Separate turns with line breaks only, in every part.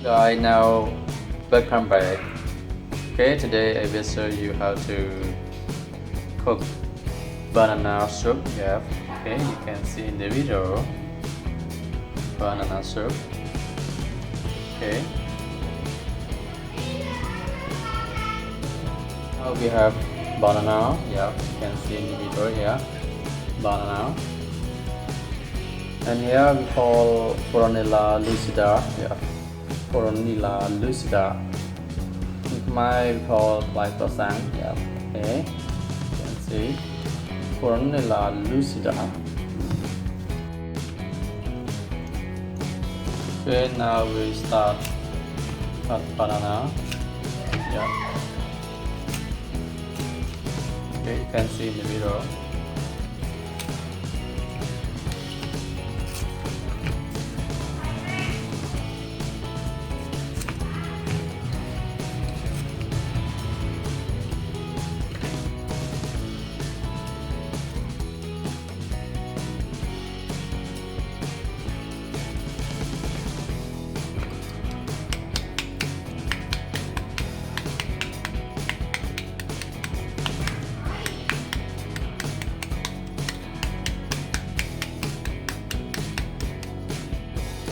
Guys, now welcome back. Okay, today I will show you how to cook banana soup. Yeah, okay, you can see in the video banana soup. Okay, now we have banana. Yeah, you can see in the video. Yeah, banana. And here we call Coronilla lucida. Yeah, Coronilla lucida. My call like croissant. Yeah, okay. You can see Coronilla lucida. Okay, now we start cut banana. Yeah. Okay, you can see in the video.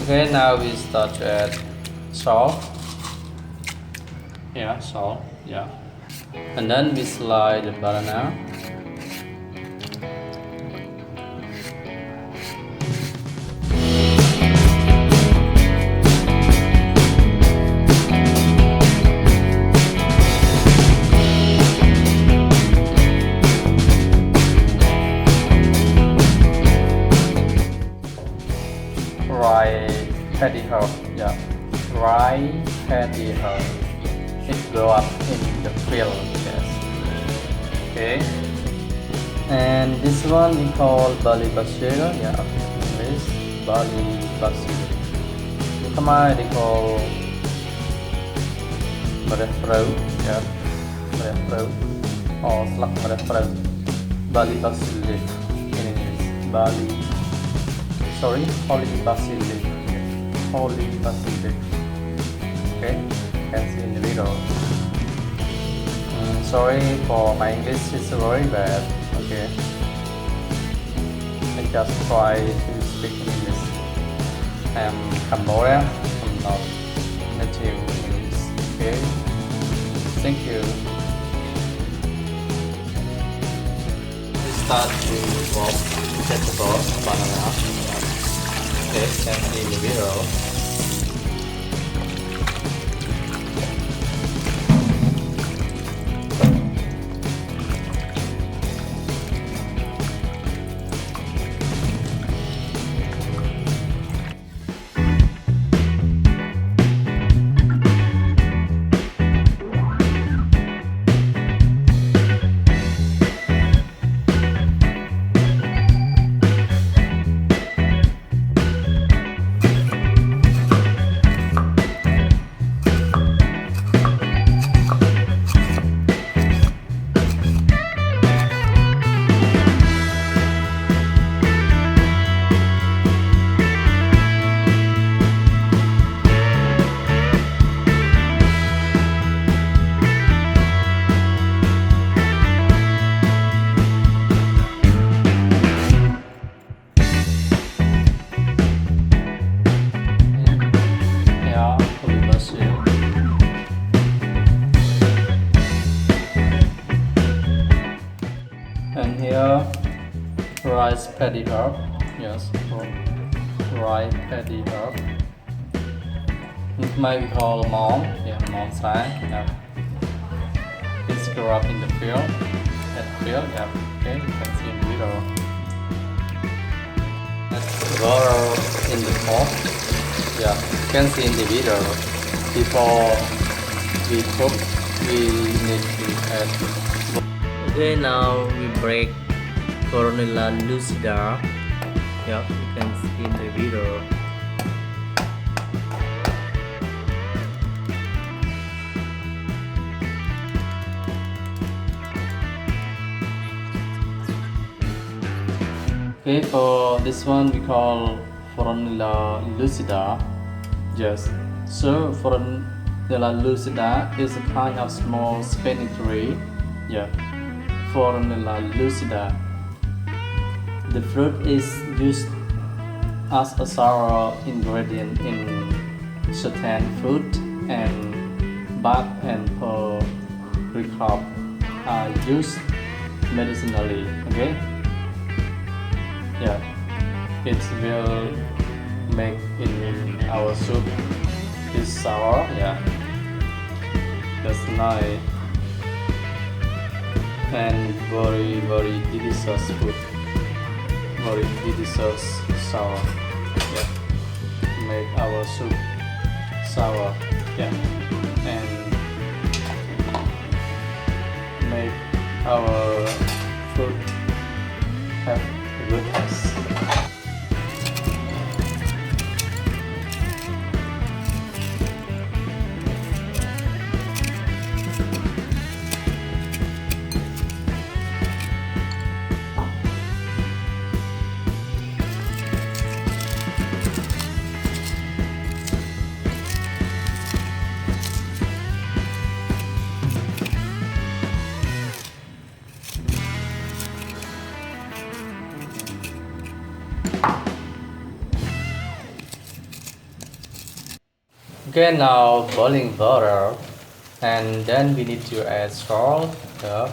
Okay, now we start to add salt. Yeah, salt. Yeah, and then we slide the banana. Dry paddy herb, yeah, dry paddy herb. It grow up in the field, yes. Okay, and this one we call Bali basil, yeah, this Bali basil. In Khmer they call merefrau, yeah, merefrau or slug merefrau. Bali basil leaf in English, holy basil leaf. Holy basil leaf. Okay, you can see in the video. Sorry for my English, it's very bad. Okay, I just try to speak English. I'm Cambodian, I'm not native English. Okay, thank you. We start to roast vegetables, banana. Okay, you can see in the video. And here, rice paddy herb. Yes, rice paddy herb. It might be called mom. Yeah, mom side. Yeah. It's grow up in the field. At field. Yeah. Okay, you can see in the video. Let's water in the pot. Yeah, you can see in the video. Before we cook, we need to add. Okay, now we break Coronilla lucida. Yeah, you can see in the video. Okay, for this one we call Coronilla lucida. Just So Foronella lucida is a kind of small spinach tree. Yeah, Foronella lucida. The fruit is used as a sour ingredient in certain food, and bark and crop are used medicinally. Okay. Yeah, it will make in our soup is sour. Yeah, that's nice and very delicious food. Very delicious sour. Yeah, make our soup sour. Yeah, and make our food have a good taste. Okay, now boiling water, and then we need to add salt. Yeah.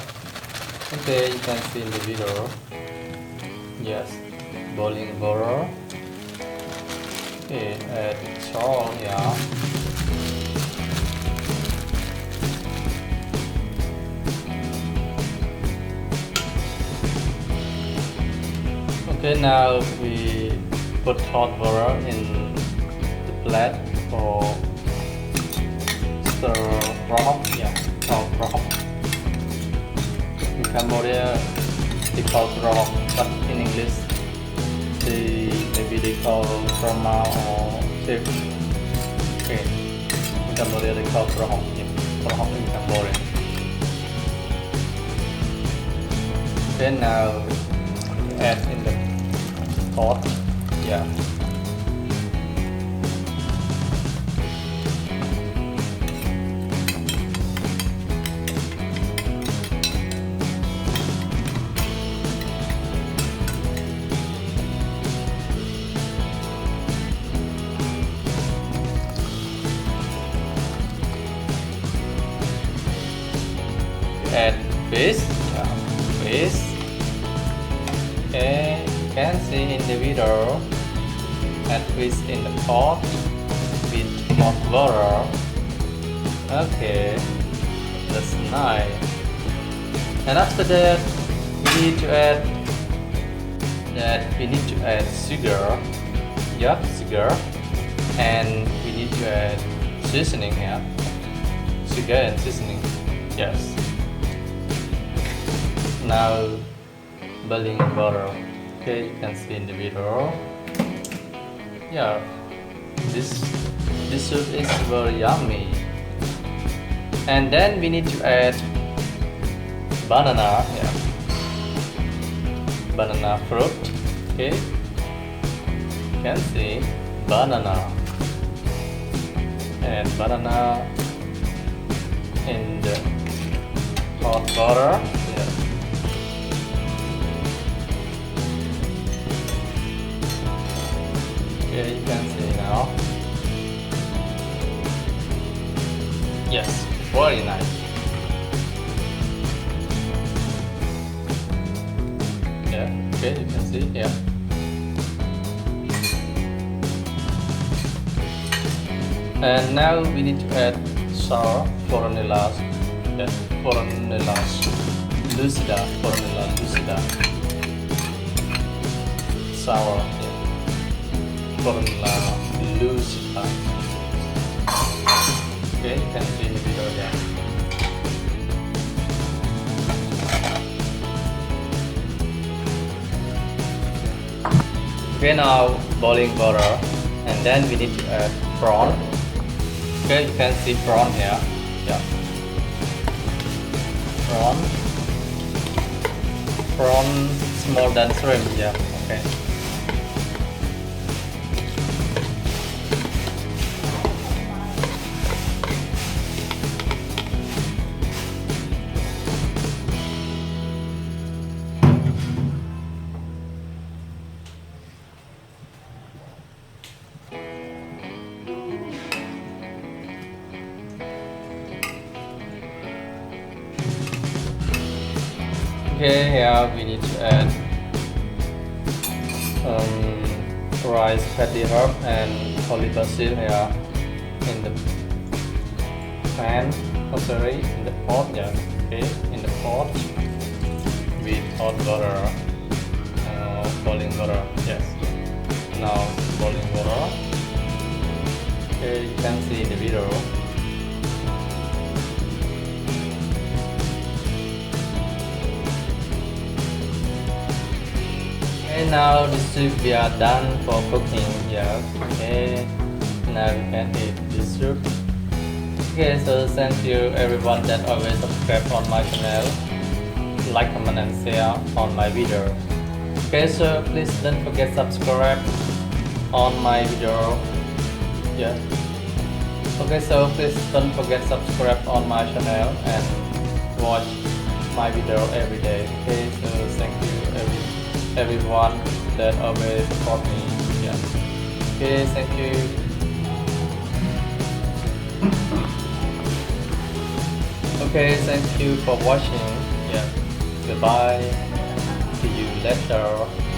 Okay, you can see in the video. Yes, boiling water. Okay, add salt. Yeah. Okay, now we put hot water in the plate for stir broth. Yeah, broth. In Cambodia, they call broth, but in English, maybe they call kroma or soup. Okay, in Cambodia they call broth. Yeah, broth in Cambodia. Okay, now add in the pot. Yeah. Add fish. Yeah, fish. Okay, you can see in the video, add fish in the pot with hot water. Okay, that's nice. And after that, we need to add sugar. Yeah, sugar, and we need to add seasoning. Yeah, sugar and seasoning. Yes. Now boiling water. Okay, you can see in the video. Yeah, this soup is very yummy. And then we need to add banana. Yeah, banana fruit. Okay, you can see banana. And banana in the hot water. Yeah. Okay, you can see now. Yes, very nice. Yeah, okay, you can see here. And now we need to add sour Foronella. Yeah, Foronella lucida. Foronella lucida. Sour. Foronella lucida. Okay, you can see the video there. Okay, now boiling water, and then we need to add prawn. Okay, you can see prawn here. Yeah, prawn smaller than shrimp. Yeah, okay. Okay, here we need to add rice, fatty herb, and holy basil here in the pan. Oh, sorry, in the pot. Yeah, okay, in the pot with hot water, boiling water. Yes, now boiling water. Okay, you can see in the video. Okay, now the soup we are done for cooking. Yeah. Okay. Now we can eat this soup. Okay, so thank you everyone that always subscribe on my channel, like, comment, and share on my video. Okay, so please don't forget subscribe on my video. Yeah. Okay, so please don't forget subscribe on my channel and watch my video every day. Okay, so thank you everyone that always support me. Yeah. Okay, thank you. Okay, thank you for watching. Yeah. Goodbye. See you later.